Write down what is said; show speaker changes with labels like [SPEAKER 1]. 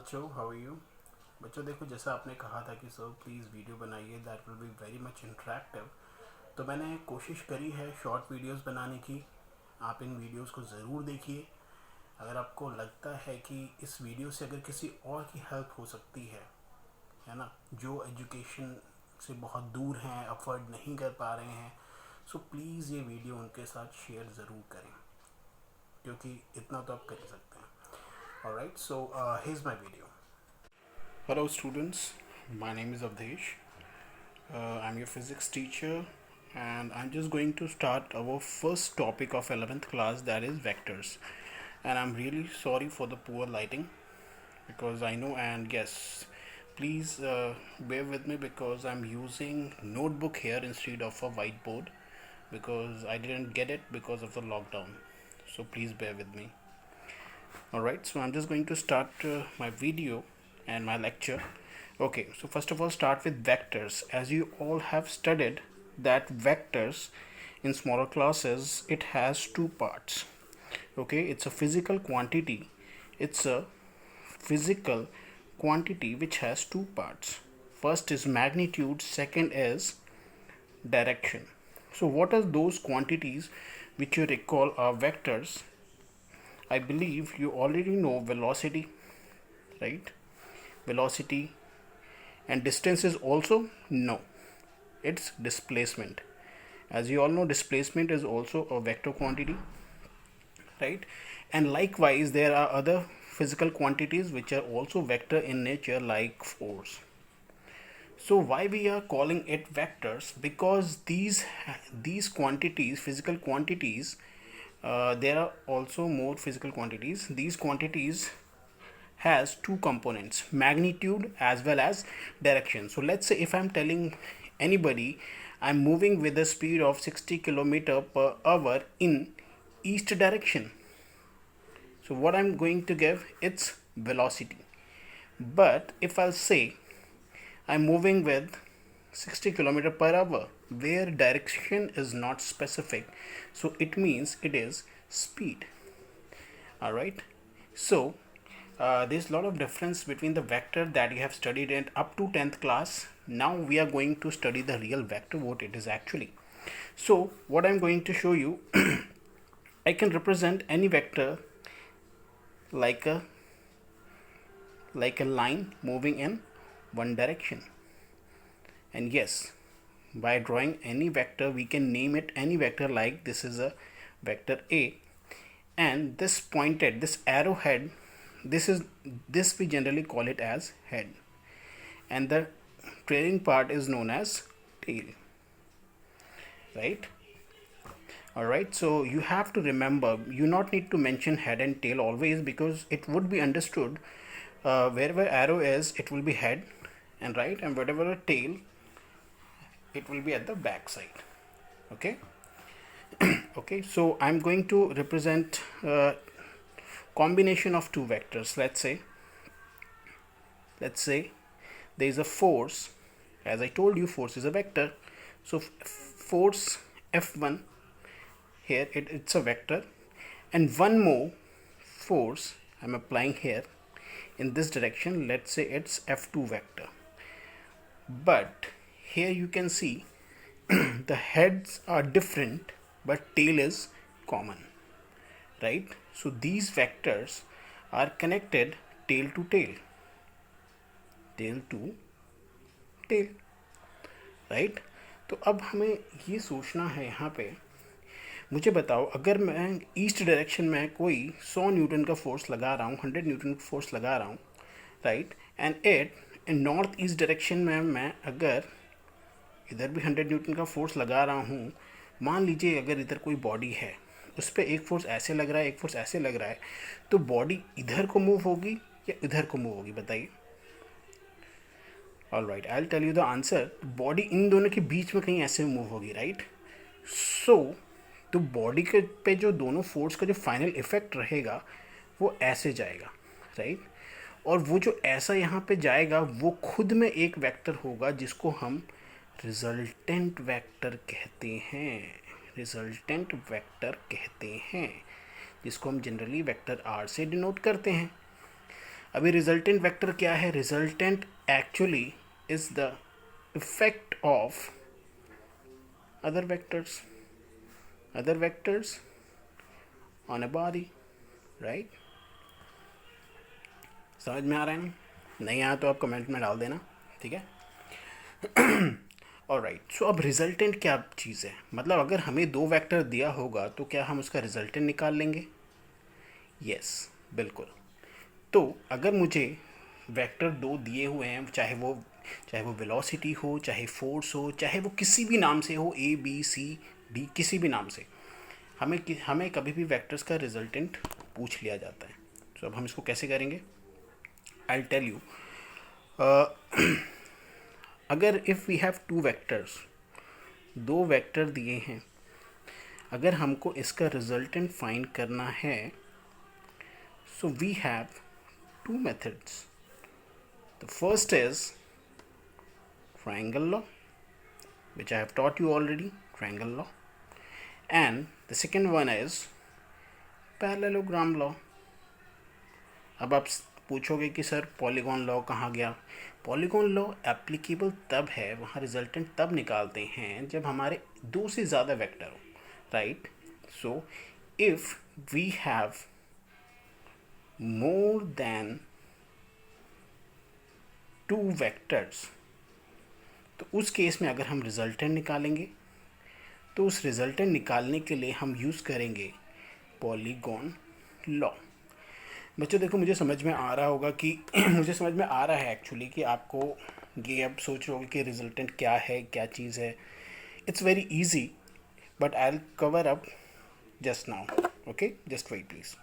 [SPEAKER 1] बच्चों, how are you? बच्चों देखो, जैसा आपने कहा था कि सर प्लीज़ वीडियो बनाइए, that will be very much interactive. तो मैंने कोशिश करी है शॉर्ट वीडियोस बनाने की। आप इन वीडियोस को ज़रूर देखिए। अगर आपको लगता है कि इस वीडियो से अगर किसी और की हेल्प हो सकती है ना, जो एजुकेशन से बहुत दूर हैं, अफोर्ड नहीं कर पा रहे हैं, सो प्लीज़ ये वीडियो उनके साथ शेयर ज़रूर करें, क्योंकि इतना तो आप कर ही सकते हैं। Alright, so here is my video. Hello students, my name is Avdesh. I'm your physics teacher and I'm just going to start our first topic of 11th class, that is vectors. And I'm really sorry for the poor lighting because I know, and yes, please bear with me because I'm using notebook here instead of a whiteboard because I didn't get it because of the lockdown. So please bear with me. Alright, so I'm just going to start my video and my lecture. Okay, so first of all, start with vectors. As you all have studied that vectors in smaller classes, it has two parts. Okay, it's a physical quantity. It's a physical quantity which has two parts. First is magnitude, second is direction. So what are those quantities which you recall are vectors? I believe you already know velocity, right? Velocity. And distance is also? No, it's displacement. As you all know, displacement is also a vector quantity, right? And likewise, there are other physical quantities which are also vector in nature, like force. So why we are calling it vectors? Because these quantities, physical quantities, there are also more physical quantities. These quantities has two components, magnitude as well as direction. So let's say if I'm telling anybody I'm moving with a speed of 60 km per hour in east direction, so what I'm going to give, it's velocity. But if I'll say I'm moving with 60 km per hour where direction is not specific, so it means it is speed. All right, so there's a lot of difference between the vector that you have studied in up to 10th class. Now we are going to study the real vector, what it is actually. So what I'm going to show you, I can represent any vector like a line moving in one direction. And yes, by drawing any vector we can name it any vector, like this is a vector A, and this pointed, this arrowhead, this we generally call it as head, and the trailing part is known as tail, right? All right, so you have to remember, you not need to mention head and tail always, because it would be understood wherever arrow is it will be head, and right, and whatever a tail it will be at the back side. Okay. Okay, so I'm going to represent combination of two vectors. Let's say there is a force. As I told you, force is a vector. So force F1 here, it's a vector, and one more force I'm applying here in this direction. Let's say it's F2 vector. But here you can see the heads are different but tail is common, right? So these vectors are connected tail to tail, tail to tail, right? तो अब हमें ये सोचना है यहाँ पे, मुझे बताओ, अगर मैं ईस्ट डायरेक्शन में कोई 100 न्यूटन का फोर्स लगा रहा हूँ, 100 न्यूटन का फोर्स लगा रहा हूँ, right, and eight in north east direction में मैं अगर इधर भी 100 न्यूटन का फोर्स लगा रहा हूँ, मान लीजिए अगर इधर कोई बॉडी है, उस पर एक फोर्स ऐसे लग रहा है, एक फोर्स ऐसे लग रहा है, तो बॉडी इधर को मूव होगी या इधर को मूव होगी, बताइए? All right, I will tell you the answer, body इन दोनों के बीच में कहीं ऐसे मूव होगी, राइट? सो तो बॉडी के पे जो दोनों फोर्स का जो फाइनल इफेक्ट रहेगा वो ऐसे जाएगा, राइट? और वो जो ऐसा यहाँ पे जाएगा वो खुद में एक वेक्टर होगा जिसको हम रिजल्टेंट वेक्टर कहते हैं, रिजल्टेंट वेक्टर कहते हैं, जिसको हम जनरली वेक्टर आर से डिनोट करते हैं। अभी रिजल्टेंट वेक्टर क्या है? Resultant actually is the effect of other vectors on a body, right? समझ में आ रहा है ना? नहीं आया तो आप कमेंट में डाल देना, ठीक है? ऑलराइट, सो अब रिजल्टेंट क्या चीज़ है? मतलब अगर हमें दो वेक्टर दिया होगा तो क्या हम उसका रिजल्टेंट निकाल लेंगे? यस, बिल्कुल। तो अगर मुझे वेक्टर दो दिए हुए हैं, चाहे वो वेलोसिटी हो, चाहे फोर्स हो, चाहे वो किसी भी नाम से हो, ए बी सी डी, किसी भी नाम से, हमें कभी भी वेक्टर्स का रिजल्टेंट पूछ लिया जाता है। तो अब हम इसको कैसे करेंगे? I tell you. अगर if we have two vectors, दो वेक्टर दिए हैं, अगर हमको इसका रिजल्टेंट फाइंड करना है, so we have two methods. The first is triangle law, which I have taught you already, triangle law, and the second one is parallelogram law. अब आप पूछोगे कि सर पॉलीगॉन लॉ कहाँ गया? पॉलीगॉन लॉ एप्लीकेबल तब है, वहाँ resultant तब निकालते हैं जब हमारे दो से ज़्यादा वेक्टर हो, right? So if we have more than two vectors, तो उस केस में अगर हम रिजल्टेंट निकालेंगे तो उस रिजल्टेंट निकालने के लिए हम यूज़ करेंगे पॉलीगॉन लॉ। बच्चों देखो, मुझे समझ में आ रहा होगा कि मुझे समझ में आ रहा है एक्चुअली कि आपको ये अब सोच रहे होगे कि रिजल्टेंट क्या है, क्या चीज़ है। It's very easy, but I will cover up just now, okay? Just wait please.